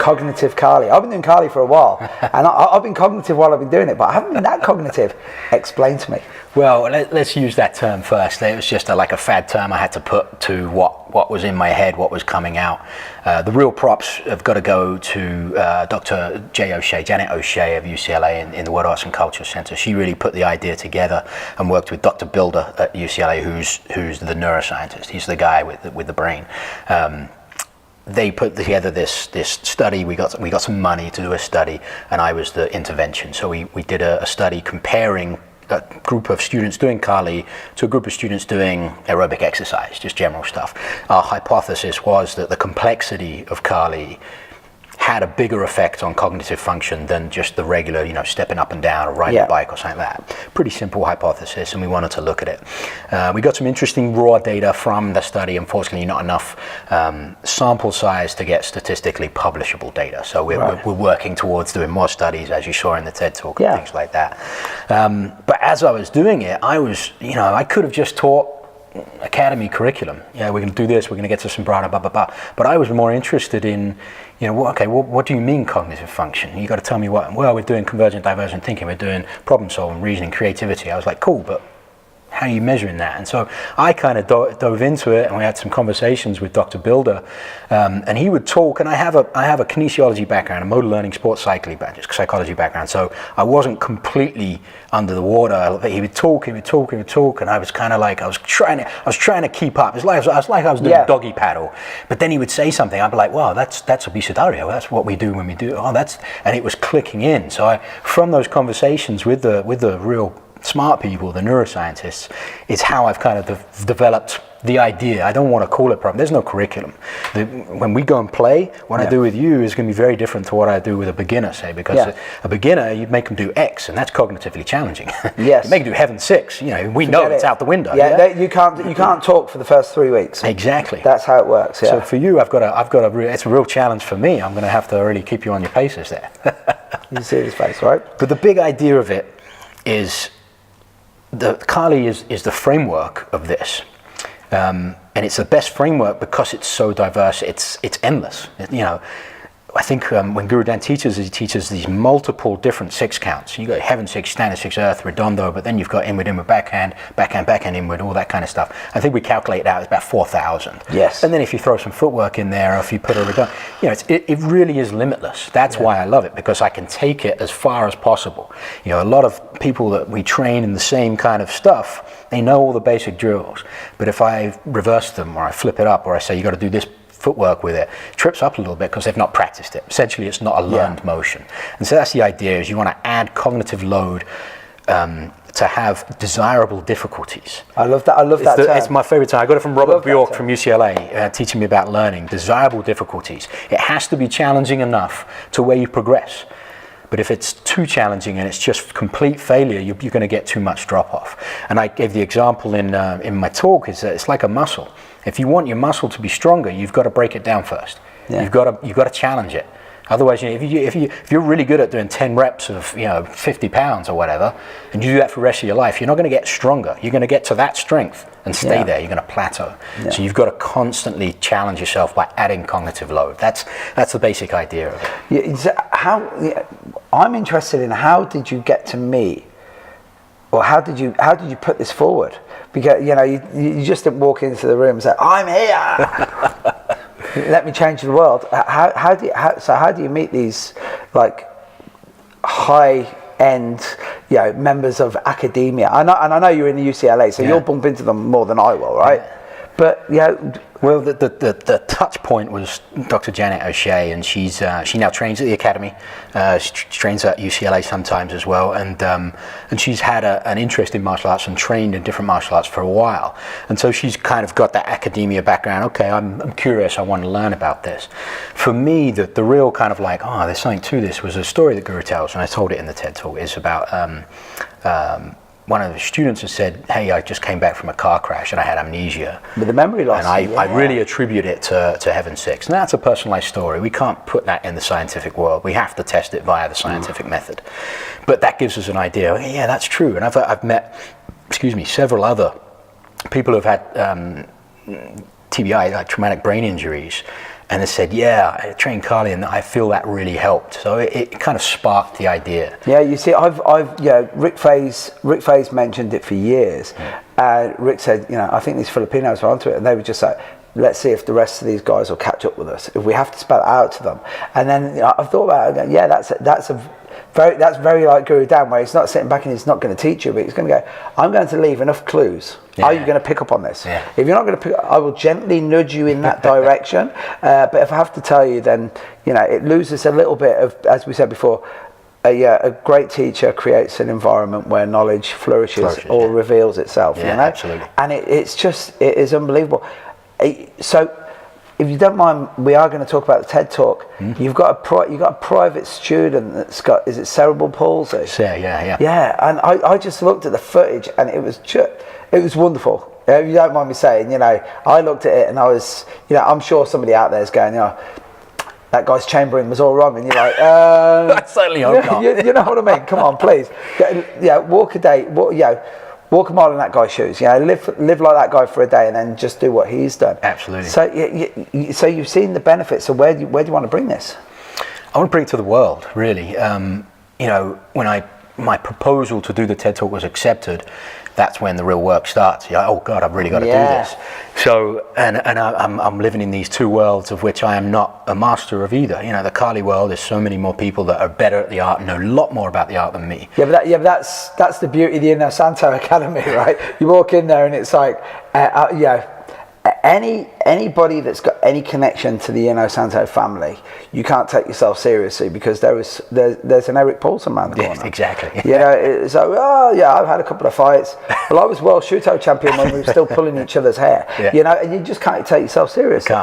cognitive Kali. I've been doing Kali for a while, and I've been cognitive while I've been doing it, but I haven't been that cognitive. Explain to me. Well, let's use that term first. It was just like a fad term I had to put to what was in my head, what was coming out. The real props have got to go to Dr. Janet O'Shea of UCLA in the World Arts and Culture Center. She really put the idea together and worked with Dr. Bilder at UCLA, who's the neuroscientist. He's the guy with the brain. They put together this study. We got some money to do a study, and I was the intervention. So we did a study comparing a group of students doing Kali to a group of students doing aerobic exercise, just general stuff. Our hypothesis was that the complexity of Kali had a bigger effect on cognitive function than just the regular, stepping up and down or riding a bike or something like that. Pretty simple hypothesis, and we wanted to look at it. We got some interesting raw data from the study. Unfortunately, not enough sample size to get statistically publishable data. So we're working towards doing more studies, as you saw in the TED Talk and things like that. But as I was doing it, I could have just taught academy curriculum. We're going to do this, we're going to get to some blah, blah, blah, blah. But I was more interested in, what do you mean cognitive function? You got to tell me what. Well, we're doing convergent, divergent thinking, we're doing problem solving, reasoning, creativity. I was like, cool, but how are you measuring that? And so I kind of dove into it, and we had some conversations with Dr. Bilder, and he would talk. And I have a kinesiology background, a motor learning, sports psychology background. So I wasn't completely under the water. He would talk, and I was kind of like I was trying to keep up. It's like I was doing doggy paddle. But then he would say something. I'd be like, wow, that's abecedario. That's what we do when we do. And it was clicking in. So from those conversations with the real smart people, the neuroscientists, is how I've kind of developed the idea. I don't want to call it problem. There's no curriculum. When we go and play, what I do with you is going to be very different to what I do with a beginner, say, because a beginner, you make them do X, and that's cognitively challenging. Yes. You make them do heaven 6. We know it's out the window. You can't talk for the first 3 weeks. Exactly. That's how it works. Yeah. So for you, it's a real challenge for me. I'm going to have to really keep you on your paces there. You see his face, right? But the big idea of it is, the Kali is the framework of this, and it's the best framework because it's so diverse. It's endless. I think when Guro Dan teaches, he teaches these multiple different 6 counts. You got heaven 6, standard 6, earth, redondo, but then you've got inward, backhand, inward, all that kind of stuff. I think we calculate out it's about 4,000. Yes. And then if you throw some footwork in there, or if you put a redondo, it really is limitless. That's why I love it, because I can take it as far as possible. A lot of people that we train in the same kind of stuff, they know all the basic drills. But if I reverse them, or I flip it up, or I say you got to do this footwork with it, trips up a little bit because they've not practiced it. Essentially, it's not a learned motion. And so that's the idea, is you want to add cognitive load to have desirable difficulties. I love that term. It's my favorite term. I got it from Robert Bjork from UCLA, teaching me about learning. Desirable difficulties. It has to be challenging enough to where you progress. But if it's too challenging and it's just complete failure, you're going to get too much drop off. And I gave the example in my talk, is that it's like a muscle. If you want your muscle to be stronger, you've got to break it down first. You've got to challenge it. Otherwise, if you're really good at doing 10 reps of 50 pounds or whatever, and you do that for the rest of your life, you're not going to get stronger. You're going to get to that strength and stay there. You're going to plateau. So you've got to constantly challenge yourself by adding cognitive load. That's the basic idea of it. I'm interested in, how did you get to me, or how did you put this forward? Because you just didn't walk into the room and say, I'm here. Let me change the world. How do you meet these like high end members of academia? And I know you're in the UCLA, so you'll bump into them more than I will, right? But well, the touch point was Dr. Janet O'Shea, and she now trains at the academy. She trains at UCLA sometimes as well, and she's had an interest in martial arts and trained in different martial arts for a while. And so she's kind of got that academia background. Okay, I'm curious. I want to learn about this. For me, the real kind of like, there's something to this, was a story that Guru tells, and I told it in the TED Talk. Is about one of the students has said, hey, I just came back from a car crash and I had amnesia. With the memory loss. And I really attribute it to Heaven 6. And that's a personalized story. We can't put that in the scientific world. We have to test it via the scientific method. But that gives us an idea. Yeah, that's true. And I've met, several other people who've had TBI, like traumatic brain injuries. And they said, yeah, I trained Kali and I feel that really helped. So it kind of sparked the idea. Yeah, you see, Rick Faye's mentioned it for years. Rick said, I think these Filipinos are onto it. And they were just like, let's see if the rest of these guys will catch up with us. If we have to spell it out to them. And then I've thought about it, yeah, that's very like Guro Dan, where he's not sitting back and he's not going to teach you, but he's going to go, I'm going to leave enough clues. Yeah. Are you going to pick up on this? Yeah. If you're not going to pick up, I will gently nudge you in that direction. But if I have to tell you, then, it loses a little bit of, as we said before, a great teacher creates an environment where knowledge flourishes or reveals itself. Yeah, absolutely. And it is unbelievable. So, if you don't mind, we are going to talk about the TED Talk. You've got a private student that's got, is it cerebral palsy? Yeah. Yeah, and I just looked at the footage and it was wonderful. If you don't mind me saying, I looked at it and I was, I'm sure somebody out there is going, that guy's chambering was all wrong, and you're like, I certainly hope not. You know what I mean? Come on, please. Walk a day. Walk a mile in that guy's shoes. Live like that guy for a day, and then just do what he's done. Absolutely. So you've seen the benefits. So where do you want to bring this? I want to bring it to the world, really. When my proposal to do the TED Talk was accepted, that's when the real work starts. You're like, oh God, I've really got to do this. So, and I'm living in these two worlds of which I am not a master of either. The Kali world, there's so many more people that are better at the art and know a lot more about the art than me. But that's the beauty of the Inosanto Academy, right? You walk in there and it's like, anybody that's got any connection to the Inosanto family, you can't take yourself seriously because there's an Eric Paulson around the corner. Yes, exactly. So I've had a couple of fights. Well, I was world shootout champion when we were still pulling each other's hair. And you just can't take yourself seriously.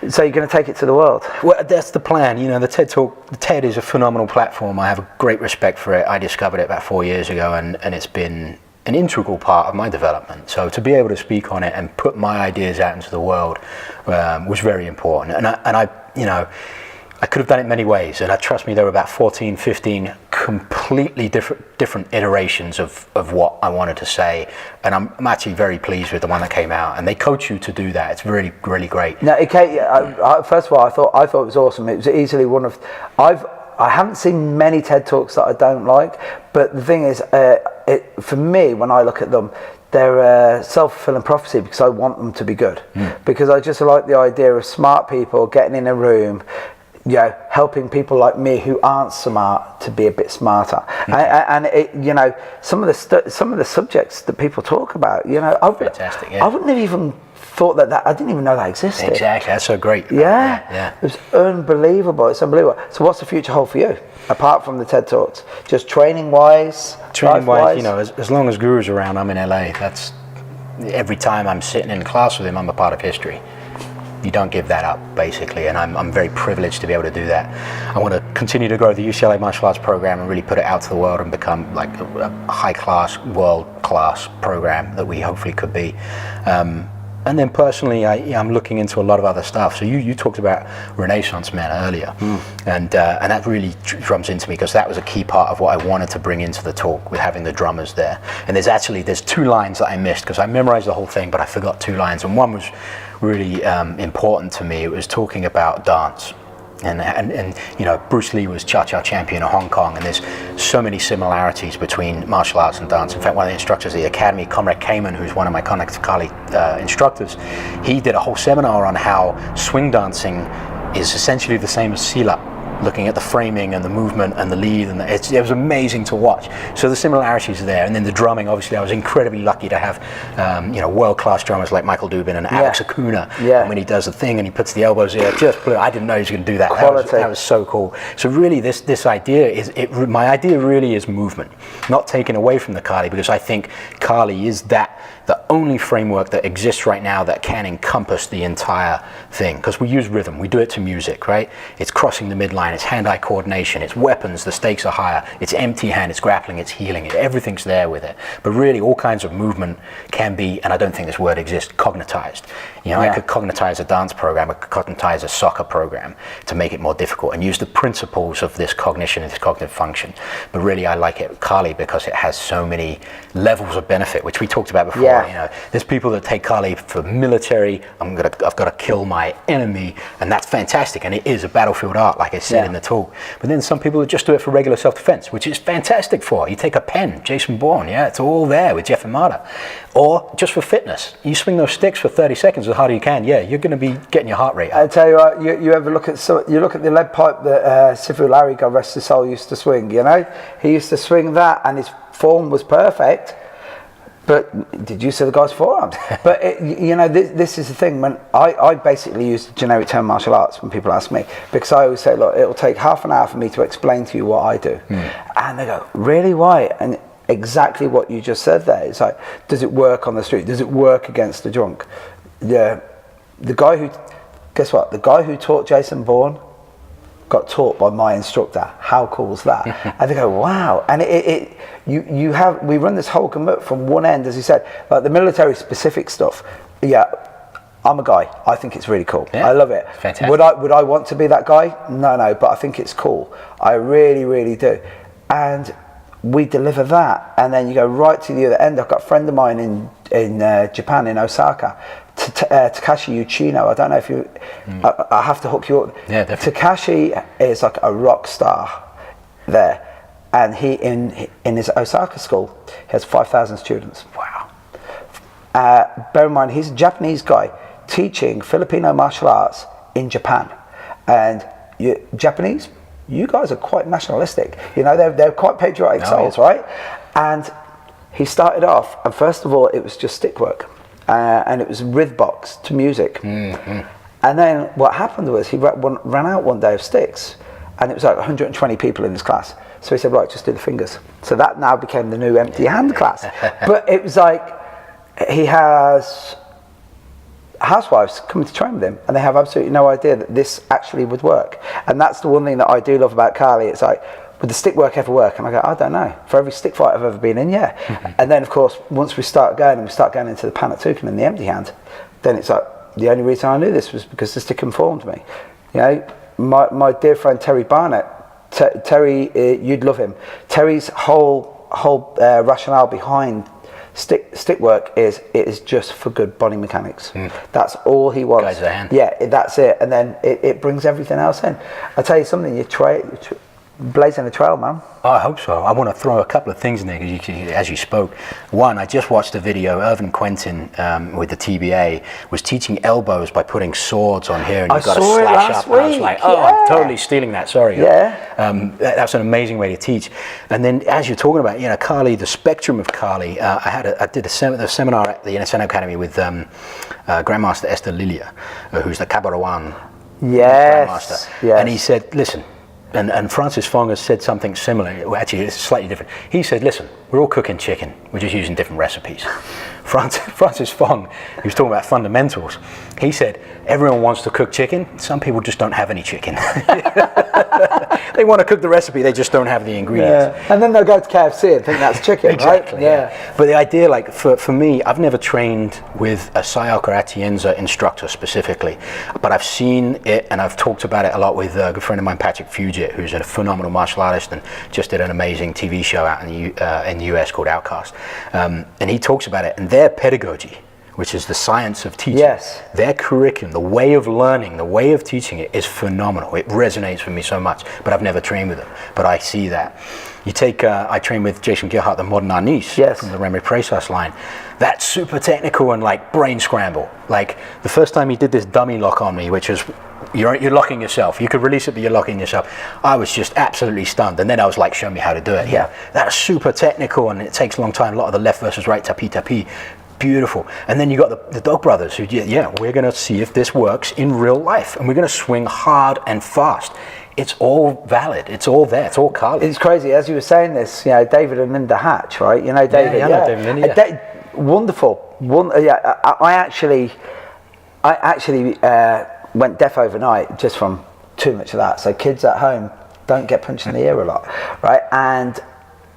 So you're going to take it to the world. Well, that's the plan. The TED Talk, the TED is a phenomenal platform. I have a great respect for it. I discovered it about 4 years ago, and it's been an integral part of my development. So to be able to speak on it and put my ideas out into the world was very important. And I could have done it many ways. And trust me, there were about 14, 15 completely different iterations of what I wanted to say. And I'm actually very pleased with the one that came out. And they coach you to do that. It's really, really great. Now, first of all, I thought it was awesome. It was easily one of... I haven't seen many TED Talks that I don't like, but the thing is, for me, when I look at them, they're a self-fulfilling prophecy because I want them to be good. Because I just like the idea of smart people getting in a room, helping people like me who aren't smart to be a bit smarter. And some of the subjects that people talk about, fantastic. I wouldn't have even thought that I didn't even know that existed. Exactly, that's so great. Yeah. It was unbelievable. It's unbelievable. So what's the future hold for you, apart from the TED Talks? Just training-wise? Training-wise, as long as Guru's around, I'm in LA. That's every time I'm sitting in class with him, I'm a part of history. You don't give that up, basically, and I'm very privileged to be able to do that. I want to continue to grow the UCLA martial arts program and really put it out to the world and become like a high-class, world-class program that we hopefully could be. And then personally, I'm looking into a lot of other stuff. So you talked about Renaissance men earlier, and that really drums into me because that was a key part of what I wanted to bring into the talk with having the drummers there. And there's 2 lines that I missed because I memorized the whole thing, but I forgot 2 lines, and one was really important to me. It was talking about dance. And Bruce Lee was Cha-Cha champion of Hong Kong, and there's so many similarities between martial arts and dance. In fact, one of the instructors at the academy, Comrade Kamen, who's one of my Connect to Kali instructors, he did a whole seminar on how swing dancing is essentially the same as silat, looking at the framing and the movement and the lead, and it was amazing to watch. So the similarities are there, and then the drumming. Obviously, I was incredibly lucky to have world-class drummers like Michael Dubin and Alex Acuna. And when he does the thing and he puts the elbows there, I didn't know he was going to do that. That was so cool. So really, this idea is my idea really is movement, not taken away from the Kali, because I think Kali is the only framework that exists right now that can encompass the entire thing. Because we use rhythm, we do it to music, right? It's crossing the midline line, it's hand-eye coordination, it's weapons, the stakes are higher, it's empty hand, it's grappling, it's healing, everything's there with it. But really all kinds of movement can be, and I don't think this word exists, cognitized. You know, I could cognitize a dance program, I could cognitize a soccer program to make it more difficult and use the principles of this cognition, this cognitive function. But really I like it, Kali, because it has so many levels of benefit, which we talked about before. You know, there's people that take Kali for military, I've got to kill my enemy, and that's fantastic, and it is a battlefield art, like I said in the talk. But then some people that just do it for regular self-defense, which is fantastic for. You take a pen, Jason Bourne, it's all there with Jeff Amada. Or just for fitness, you swing those sticks for 30 seconds as hard as you can, you're going to be getting your heart rate up. I tell you what, you ever look at the lead pipe that Sifu Larry, God rest his soul, used to swing, you know? He used to swing that and his form was perfect. But did you see the guy's forearms? But you know, this is the thing. When I basically use the generic term martial arts when people ask me, because I always say, look, it'll take half an hour for me to explain to you what I do, and they go, really, why? And exactly what you just said there. It's like, does it work on the street? Does it work against the drunk? The guy who, guess what? The guy who taught Jason Bourne got taught by my instructor. How cool is that? And they go, wow. And we run this whole gamut from one end, as you said, like the military specific stuff. I'm a guy. I think it's really cool. I love it. Fantastic. Would I want to be that guy? No, but I think it's cool. I really, really do. And we deliver that, and then you go right to the other end. I've got a friend of mine in Japan, in Osaka, Takashi Uchino. I don't know if you. I have to hook you up. Yeah, definitely. Takashi is like a rock star there, and he in his Osaka school, he has 5,000 students. Wow. Bear in mind, he's a Japanese guy teaching Filipino martial arts in Japan, and Japanese. You guys are quite nationalistic, you know, they're quite patriotic souls, right? And he started off, and first of all, it was just stick work, and it was rhythm box to music. And then what happened was he ran out one day of sticks, and it was like 120 people in his class. So he said, right, just do the fingers. So that now became the new empty hand class. But it was like, he has housewives coming to train with him, and they have absolutely no idea that this actually would work. And that's the one thing that I do love about Kali. It's like, would the stick work ever work? And I go, I don't know. For every stick fight I've ever been in, And then of course, once we start going into the Panatukan and the empty hand, then it's like, the only reason I knew this was because the stick informed me. You know, my dear friend Terry Barnett, Terry, you'd love him. Terry's whole rationale behind stick work is, it is just for good body mechanics. That's all he wants. Guides the hand. Yeah, that's it. And then it brings everything else in. I tell you something, you're blazing a trail, man. Oh, I hope so. I want to throw a couple of things in there as you spoke. One, I just watched a video. Irvin Quentin with the TBA was teaching elbows by putting swords on here, and you've got to slash up. And I was like, I'm totally stealing that. Sorry. That's an amazing way to teach. And then, as you're talking about, you know, Kali, the spectrum of Kali. I did a seminar at the Inosanto Academy with Grandmaster Esther Lilia, who's the Kabarawan Grandmaster. And he said, listen. And Francis Fong has said something similar. Well, actually, it's slightly different. He said, listen, we're all cooking chicken. We're just using different recipes. Francis Fong, he was talking about fundamentals. He said, everyone wants to cook chicken. Some people just don't have any chicken. They want to cook the recipe, they just don't have the ingredients. And then they'll go to KFC and think that's chicken, exactly, right? But the idea, like, for me, I've never trained with a Sayaka Atienza instructor specifically, but I've seen it, and I've talked about it a lot with a good friend of mine, Patrick Fugit, who's a phenomenal martial artist and just did an amazing TV show out in the US called Outcast. And he talks about it, and their pedagogy, which is the science of teaching, their curriculum, the way of learning, the way of teaching it is phenomenal. It resonates with me so much, but I've never trained with them. But I see that. You take, I train with Jason Gerhardt, the modern Arnis from the Remy Presas line. That's super technical and like brain scramble. Like the first time he did this dummy lock on me, which is, you're locking yourself. You could release it, but you're locking yourself. I was just absolutely stunned. And then I was like, show me how to do it. That's super technical, and it takes a long time. A lot of the left versus right tapi. Beautiful. And then you got the Dog Brothers who, we're going to see if this works in real life, and we're going to swing hard and fast. It's all valid. It's all there. It's all Kali. It's crazy. As you were saying this, you know, David and Linda Hatch, right? You know, David. I know David and Linda. Wonderful. I actually went deaf overnight just from too much of that. So kids at home don't get punched in the ear a lot, right? And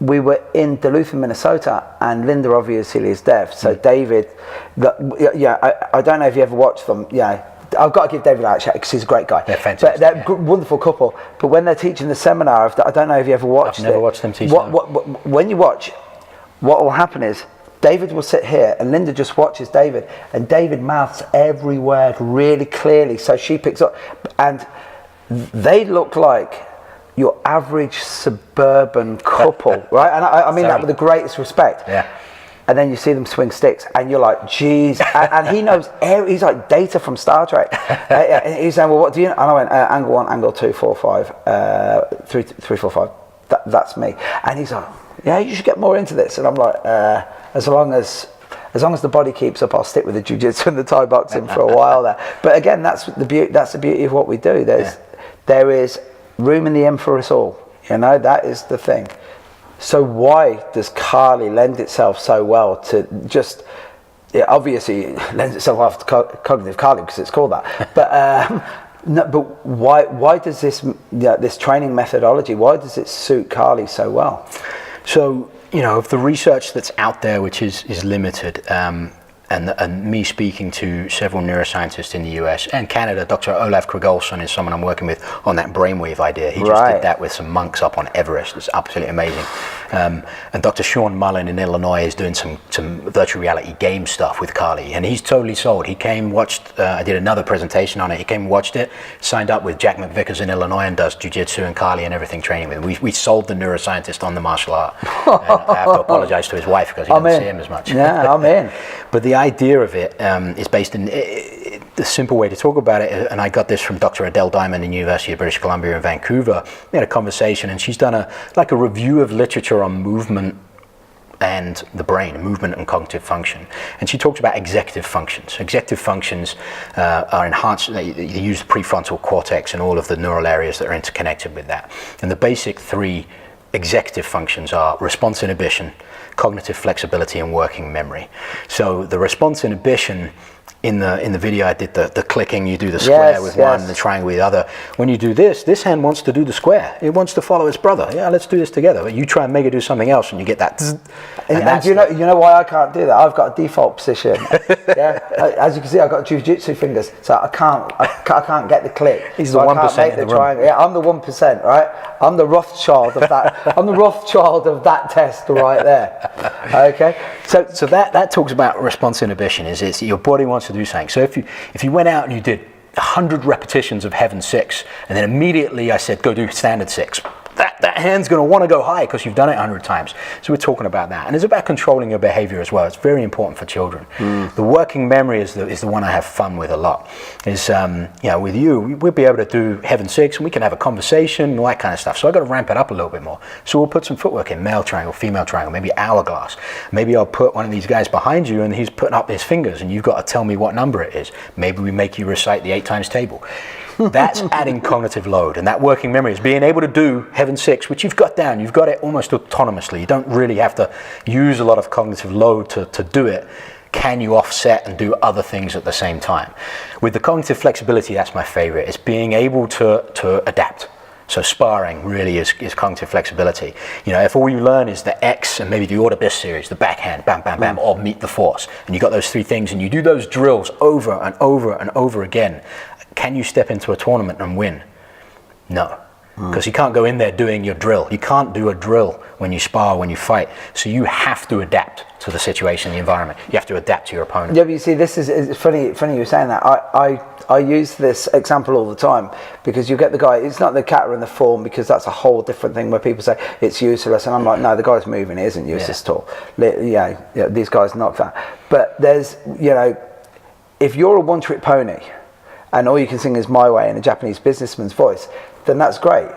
we were in Duluth, Minnesota, and Linda obviously is deaf. So David, I don't know if you ever watched them. Yeah, I've got to give David a shout because he's a great guy. They're fantastic. But they're wonderful couple. But when they're teaching the seminar, I don't know if you ever watched it. I've never watched them teach. When you watch, what will happen is David will sit here and Linda just watches David, and David mouths every word really clearly, so she picks up, and they look like your average suburban couple, right? And I mean that with the greatest respect. Yeah. And then you see them swing sticks, and you're like, geez. And he knows, he's like Data from Star Trek. And he's saying, well, what do you know? And I went, angle 1, angle 2, 4, 5, 3, 4, 5. That's me. And he's like, yeah, you should get more into this. And I'm like, as long as the body keeps up, I'll stick with the jiu-jitsu and the Thai boxing for a while there. But again, that's the beauty of what we do. There is room in the end for us all. You know, that is the thing. So why does Kali lend itself so well to just? It obviously lends itself well to cognitive Kali because it's called that. But no, but why does this training methodology? Why does it suit Kali so well? So, you know, of the research that's out there, which is limited, and me speaking to several neuroscientists in the US and Canada, Dr. Olaf Krigolson is someone I'm working with on that brainwave idea. He just did that with some monks up on Everest. It's absolutely amazing. And Dr. Sean Mullen in Illinois is doing some virtual reality game stuff with Kali, and he's totally sold. He came, watched, I did another presentation on it. He came, watched it, signed up with Jack McVickers in Illinois and does jiu-jitsu and Kali and everything training with him. We sold the neuroscientist on the martial art. And I have to apologize to his wife because he doesn't see him as much. Yeah, I'm in. But the idea of it is based in the simple way to talk about it, and I got this from Dr. Adele Diamond in University of British Columbia in Vancouver. We had a conversation, and she's done a review of literature on movement and the brain, movement and cognitive function. And she talks about executive functions. Executive functions are enhanced, they use the prefrontal cortex and all of the neural areas that are interconnected with that. And the basic 3 executive functions are response inhibition, cognitive flexibility, and working memory. So the response inhibition, in the video I did the clicking, you do the square with one and the triangle with the other. When you do this hand wants to do the square. It wants to follow its brother. Yeah, let's do this together. But you try and make it do something else and you get that. And you know why I can't do that? I've got a default position. Yeah, as you can see, I've got jiu-jitsu fingers, so I can't get the click. He's the 1% in the room. Triangle. Yeah, I'm the 1%, right? I'm the Rothschild of that. I'm the Rothschild of that test right there. Okay, so that talks about response inhibition. Is your body wants to do something. So if you went out and you did 100 repetitions of Heaven 6, and then immediately I said go do standard 6, that hand's going to want to go high because you've done it 100 times. So we're talking about that, and it's about controlling your behavior as well. It's very important for children. The working memory is the one I have fun with a lot. Is with you, we'll be able to do Heaven 6 and we can have a conversation and all that kind of stuff. So I've got to ramp it up a little bit more. So we'll put some footwork in, male triangle, female triangle, maybe hourglass. Maybe I'll put one of these guys behind you and he's putting up his fingers and you've got to tell me what number it is. Maybe we make you recite the 8 times table. That's adding cognitive load, and that working memory is being able to do Heaven 6, which you've got down. You've got it almost autonomously. You don't really have to use a lot of cognitive load to do it. Can you offset and do other things at the same time? With the cognitive flexibility, that's my favorite. It's being able to adapt. So sparring really is cognitive flexibility. You know, if all you learn is the X and maybe the order bis series, the backhand, bam, bam, bam, or meet the force, and you got those 3 things, and you do those drills over and over and over again, can you step into a tournament and win? No, because you can't go in there doing your drill. You can't do a drill when you spar, when you fight. So you have to adapt to the situation, the environment. You have to adapt to your opponent. Yeah, but you see, this is funny you were saying that. I use this example all the time because you get the guy, it's not the kata and the form, because that's a whole different thing where people say it's useless, and I'm like, no, the guy's moving, it isn't useless at all. Yeah, these guys knock that. But there's, if you're a one-trick pony, and all you can sing is My Way in a Japanese businessman's voice, then that's great.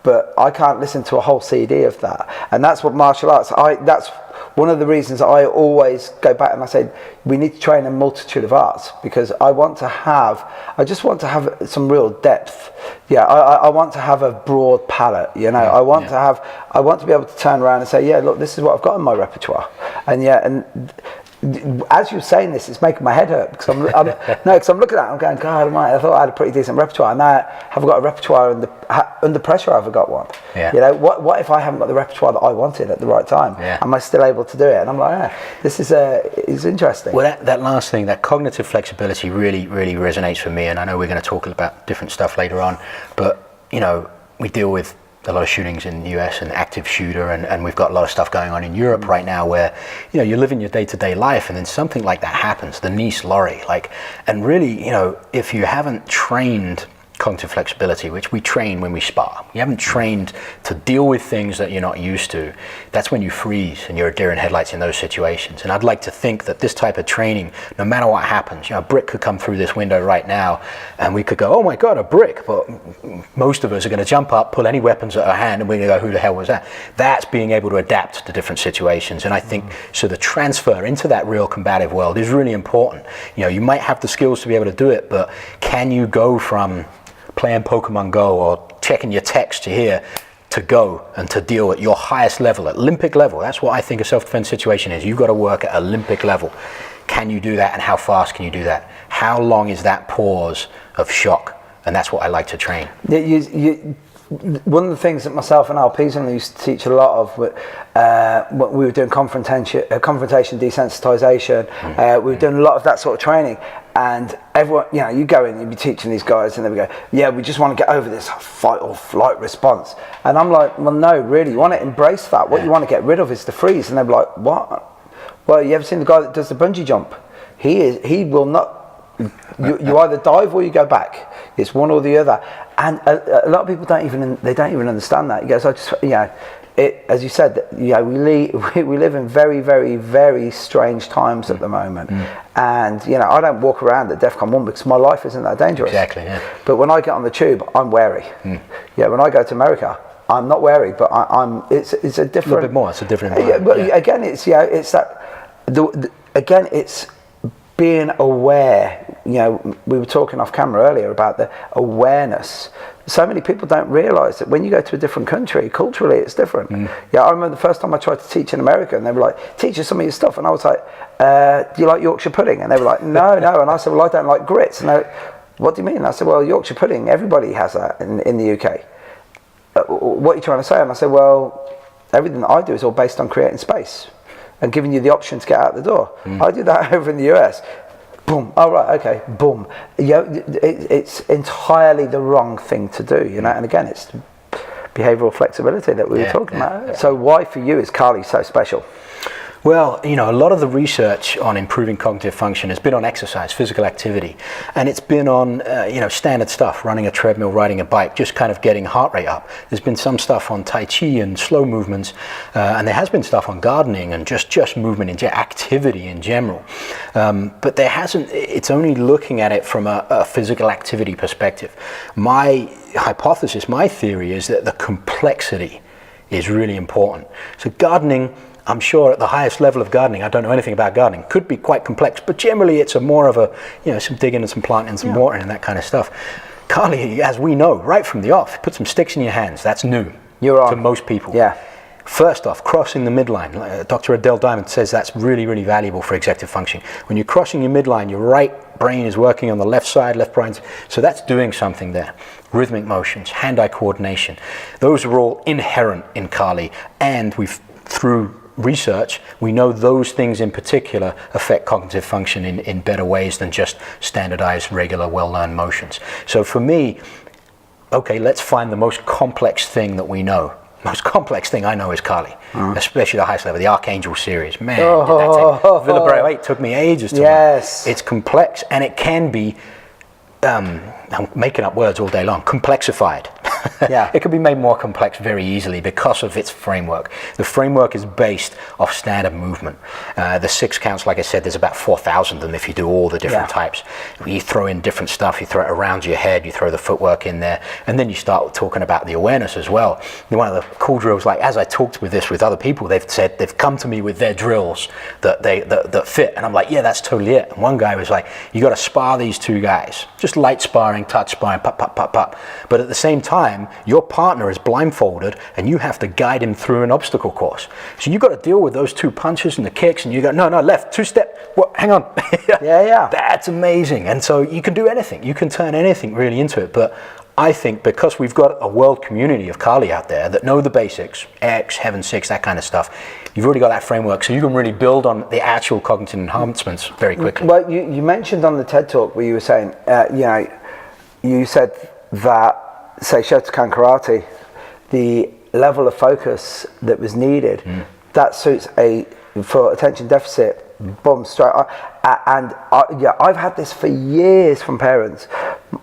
But I can't listen to a whole CD of that. And that's what martial arts, that's one of the reasons I always go back and I say, we need to train a multitude of arts, because I just want to have some real depth. Yeah, I want to have a broad palette, I want to be able to turn around and say, yeah, look, this is what I've got in my repertoire. And as you're saying this, it's making my head hurt because I'm looking at it, I'm going, God almighty, I thought I had a pretty decent repertoire, and now have I got a repertoire under pressure? Have I got one? Yeah. You know, what if I haven't got the repertoire that I wanted at the right time? Yeah. Am I still able to do it? And I'm like, this is interesting. Well, that last thing, that cognitive flexibility really, really resonates for me, and I know we're going to talk about different stuff later on, but, you know, we deal with a lot of shootings in the US and active shooter, and we've got a lot of stuff going on in Europe right now where, you know, you're living your day-to-day life and then something like that happens, the Nice lorry, like, and really, you know, if you haven't trained cognitive flexibility, which we train when we spar, you haven't trained to deal with things that you're not used to, that's when you freeze and you're a deer in headlights in those situations. And I'd like to think that this type of training, no matter what happens, you know, a brick could come through this window right now and we could go, oh my God, a brick, but most of us are going to jump up, pull any weapons at our hand, and we're going to go, who the hell was that? That's being able to adapt to different situations. And I think so the transfer into that real combative world is really important. You know, you might have the skills to be able to do it, but can you go from playing Pokemon Go or checking your text to here to go and to deal at your highest level, at Olympic level? That's what I think a self-defense situation is. You've got to work at Olympic level. Can you do that, and how fast can you do that? How long is that pause of shock? And that's what I like to train. One of the things that myself and Al Peterson used to teach a lot of, when we were doing confrontation desensitization, we were doing a lot of that sort of training. And everyone, you know, you go in, you'd be teaching these guys, and they would go, yeah, we just want to get over this fight or flight response. And I'm like, well, no, really, you want to embrace that. What you want to get rid of is the freeze. And they'd be like, what? Well, you ever seen the guy that does the bungee jump? He will not, you either dive or you go back. It's one or the other. And a lot of people don't even understand that. He goes, I just, you know, as you said, you know, we live in very, very, very strange times at the moment. And, you know, I don't walk around at DEFCON 1 because my life isn't that dangerous. Exactly, yeah. But when I get on the tube, I'm wary. Yeah, when I go to America, I'm not wary, but it's a different... A little bit more, it's a different environment. But again, it's, you know, it's that... Again, it's being aware. You know, we were talking off camera earlier about the awareness. So many people don't realise that when you go to a different country, culturally it's different. Yeah, I remember the first time I tried to teach in America, and they were like, teach us some of your stuff, and I was like, do you like Yorkshire pudding? And they were like, no. And I said, well, I don't like grits. And they were, what do you mean? And I said, well, Yorkshire pudding, everybody has that in the UK. What are you trying to say? And I said, well, everything that I do is all based on creating space and giving you the option to get out the door. I do that over in the US. Boom. Oh, right. Okay. Boom. You know, it's entirely the wrong thing to do. You know, and again, it's behavioural flexibility that we were talking about. So, why for you is Kali so special? Well, you know, a lot of the research on improving cognitive function has been on exercise, physical activity, and it's been on, you know, standard stuff, running a treadmill, riding a bike, just kind of getting heart rate up. There's been some stuff on Tai Chi and slow movements, and there has been stuff on gardening and just movement and activity in general. But there hasn't, it's only looking at it from a physical activity perspective. My hypothesis, my theory is that the complexity is really important. So gardening, I'm sure at the highest level of gardening, I don't know anything about gardening, could be quite complex, but generally it's a more of a, you know, some digging and some planting and some watering and that kind of stuff. Kali, as we know, right from the off, put some sticks in your hands, that's new to most people. Yeah. First off, crossing the midline. Dr. Adele Diamond says that's really, really valuable for executive functioning. When you're crossing your midline, your right brain is working on the left side, left brain, so that's doing something there. Rhythmic motions, hand-eye coordination, those are all inherent in Kali, and through research, we know those things in particular affect cognitive function in better ways than just standardized, regular, well-learned motions. So for me, okay, let's find the most complex thing that we know. Most complex thing I know is Kali, especially the highest level, the Archangel series. Man, did that take Villa 8 took me ages to learn. It's complex, and it can be, I'm making up words all day long, complexified. Yeah. It can be made more complex very easily because of its framework. The framework is based off standard movement. The 6 counts, like I said, there's about 4,000 of them if you do all the different types. You throw in different stuff, you throw it around your head, you throw the footwork in there, and then you start talking about the awareness as well. One of the cool drills, like as I talked with other people, they've said they've come to me with their drills that fit, and I'm like, yeah, that's totally it. And one guy was like, you got to spar these 2 guys, just light sparring, touch sparring, pop, pop, pop, pop. But at the same time, time, your partner is blindfolded and you have to guide him through an obstacle course. So you got to deal with those 2 punches and the kicks, and you go, no, left, 2-step, what, hang on. Yeah. That's amazing. And so you can do anything. You can turn anything really into it. But I think because we've got a world community of Kali out there that know the basics, X, Heaven 6, that kind of stuff, you've already got that framework, so you can really build on the actual cognitive enhancements very quickly. Well, you mentioned on the TED Talk where you were saying, you said that, say, Shotokan Karate, the level of focus that was needed, that suits for attention deficit, boom, straight on. And I've had this for years from parents.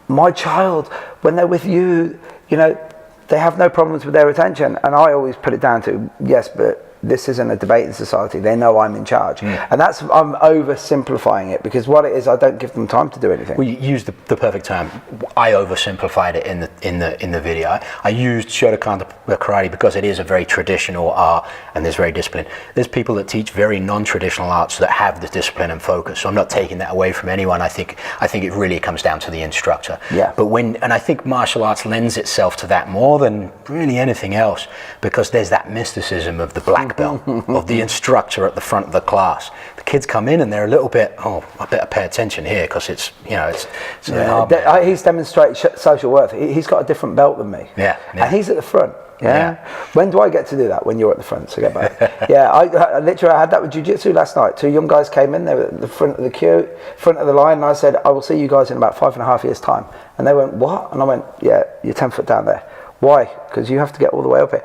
My child, when they're with you, they have no problems with their attention. And I always put it down to, yes, but this isn't a debating society. They know I'm in charge. And I'm oversimplifying it, because what it is, I don't give them time to do anything. Well, you used the perfect term. I oversimplified it in the video. I used Shotokan Karate because it is a very traditional art and there's very disciplined. There's people that teach very non-traditional arts that have the discipline and focus. So I'm not taking that away from anyone. I think it really comes down to the instructor. Yeah. And I think martial arts lends itself to that more than really anything else, because there's that mysticism of the black belt, of the instructor at the front of the class. The kids come in and they're a little bit, I better pay attention here because it's he's demonstrated social worth. He's got a different belt than me. Yeah. And he's at the front. Yeah. When do I get to do that? When you're at the front, so get back. I literally had that with jiu-jitsu last night. 2 young guys came in, they were at the front of the queue, front of the line, and I said, I will see you guys in about 5.5 years' time. And they went, what? And I went, yeah, you're 10 foot down there. Why? Because you have to get all the way up here.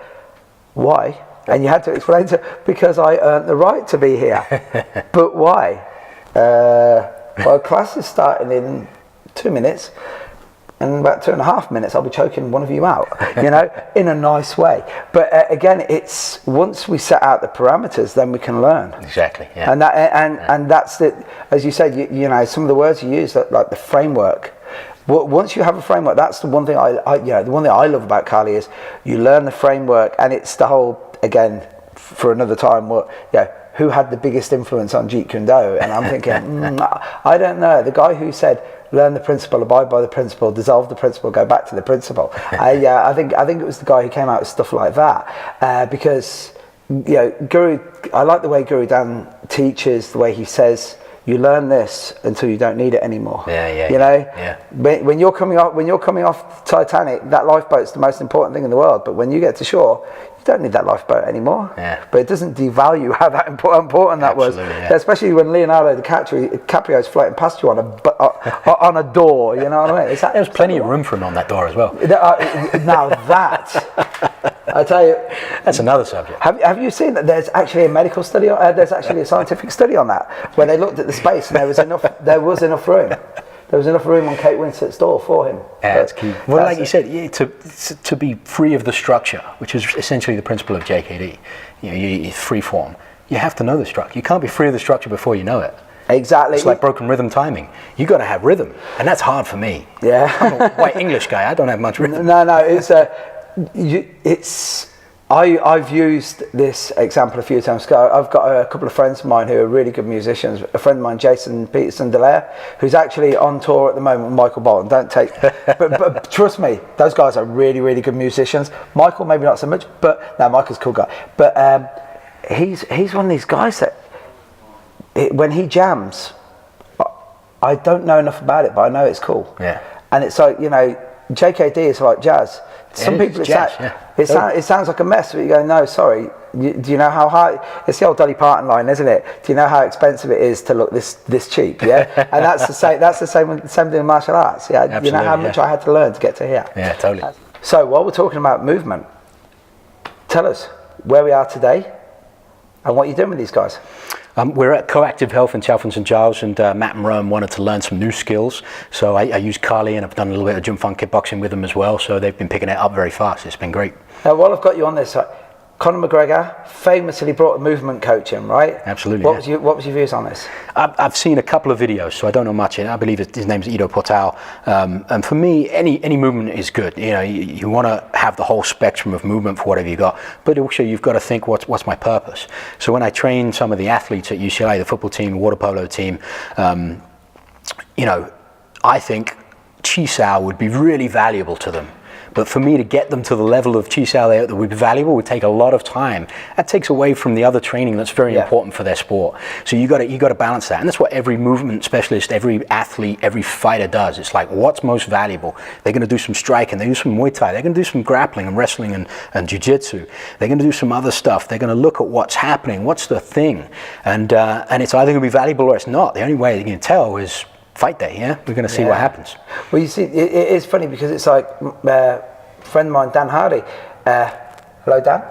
Why? And you had to explain because I earned the right to be here. But why? Well, class is starting in 2 minutes. And in about 2.5 minutes, I'll be choking one of you out, in a nice way. But again, it's once we set out the parameters, then we can learn. Exactly. Yeah. And that's it. As you said, some of the words you use, like the framework. Once you have a framework, that's the one thing the one thing I love about Kali is you learn the framework, and it's the whole, again, for another time, who had the biggest influence on Jeet Kune Do? And I'm thinking, I don't know. The guy who said, learn the principle, abide by the principle, dissolve the principle, go back to the principle. I think it was the guy who came out with stuff like that, because I like the way Guro Dan teaches, the way he says, you learn this until you don't need it anymore. When you're coming off Titanic, that lifeboat's the most important thing in the world. But when you get to shore, you don't need that lifeboat anymore. But it doesn't devalue how that important that was. Especially when Leonardo DiCaprio's floating past you on a door. You know what I mean? There's plenty of room for him on that door as well. Now that. I tell you, that's another subject. Have you seen that? There's actually a medical study. There's actually a scientific study on that, where they looked at the space and there was enough room. There was enough room on Kate Winslet's door for him. Yeah, that's key. Well, like you said, to be free of the structure, which is essentially the principle of JKD. You're free form. You have to know the structure. You can't be free of the structure before you know it. Exactly. It's like broken rhythm timing. You got to have rhythm, and that's hard for me. Yeah. I'm a white English guy. I don't have much rhythm. No, I've used this example a few times. I've got a couple of friends of mine who are really good musicians. A friend of mine, Jason Peterson Delaire, who's actually on tour at the moment with Michael Bolton. But trust me, those guys are really, really good musicians. Michael, maybe not so much, but no, Michael's a cool guy. But he's one of these guys that when he jams, I don't know enough about it, but I know it's cool. Yeah. And it's like, JKD is like jazz. Some people it sounds like a mess, but you go, no, sorry. Do you know how high? It's the old Dolly Parton line, isn't it? Do you know how expensive it is to look this cheap? Yeah, and that's the same. That's the same thing in martial arts. Yeah, absolutely, you know how much I had to learn to get to here. Yeah, totally. So while we're talking about movement, tell us where we are today and what you're doing with these guys. We're at Coactive Health in Chalfont St Giles, and Matt and Rome wanted to learn some new skills. So I use Kali, and I've done a little bit of Jun Fan kickboxing with them as well. So they've been picking it up very fast. It's been great. Now, while I've got you on this, Conor McGregor famously brought a movement coach in, right? Absolutely. What was your views on this? I've seen a couple of videos, so I don't know much. I believe his name's Ido Portal. And for me, any movement is good. You want to have the whole spectrum of movement for whatever you got, but also you've got to think what's my purpose. So when I train some of the athletes at UCLA, the football team, the water polo team, I think Chi Sao would be really valuable to them. But for me to get them to the level of Chi-Sao that would be valuable would take a lot of time. That takes away from the other training that's very important for their sport. So you got to balance that, and that's what every movement specialist, every athlete, every fighter does. It's like, what's most valuable? They're going to do some striking, they do some Muay Thai, they're going to do some grappling and wrestling and jiu-jitsu. They're going to do some other stuff. They're going to look at what's happening, what's the thing, and it's either going to be valuable or it's not. The only way you can tell is fight day. Yeah, we're going to see what happens. Well, you see, it is funny because it's like a friend of mine, Dan Hardy. Hello, Dan.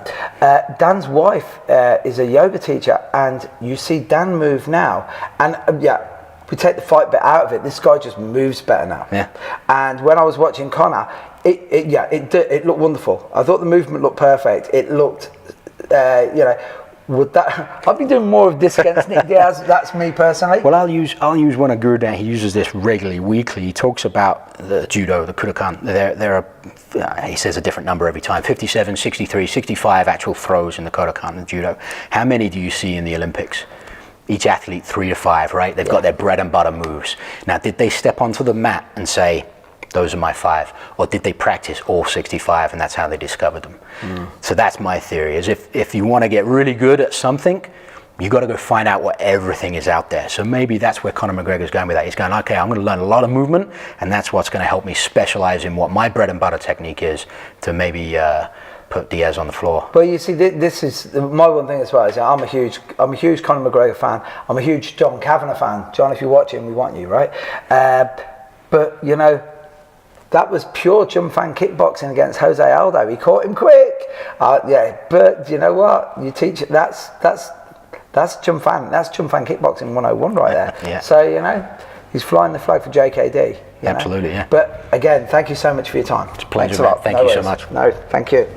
Dan's wife is a yoga teacher, and you see Dan move now, and we take the fight bit out of it. This guy just moves better now. Yeah. And when I was watching Connor, it looked wonderful. I thought the movement looked perfect. It looked, would that? I've been doing more of this against Nick Diaz. That's me personally. Well, I'll use one of Guro Dan. He uses this regularly, weekly. He talks about the judo, the Shotokan. There are, he says a different number every time. 57, 63, 65 actual throws in the Shotokan and judo. How many do you see in the Olympics? Each athlete 3 to 5, right? They've got their bread and butter moves. Now, did they step onto the mat and say, those are my 5, or did they practice all 65 and that's how they discovered them? So that's my theory, is if you want to get really good at something, you got to go find out what everything is out there. So maybe that's where Conor McGregor's going with that. He's going, okay, I'm going to learn a lot of movement, and that's what's going to help me specialize in what my bread and butter technique is to maybe put Diaz on the floor. Well, you see, this is my one thing as well. Is I'm a huge Conor McGregor fan. I'm a huge John Kavanagh fan. John, if you're watching, we want you, right? But you know, that was pure Jun Fan kickboxing against Jose Aldo. He caught him quick. But you know what? You teach it. That's Jun Fan. That's Jun Fan kickboxing 101 right there. Yeah. So you know, he's flying the flag for JKD. Absolutely, yeah. But again, thank you so much for your time. It's a pleasure, man. Thank you so much. No, thank you.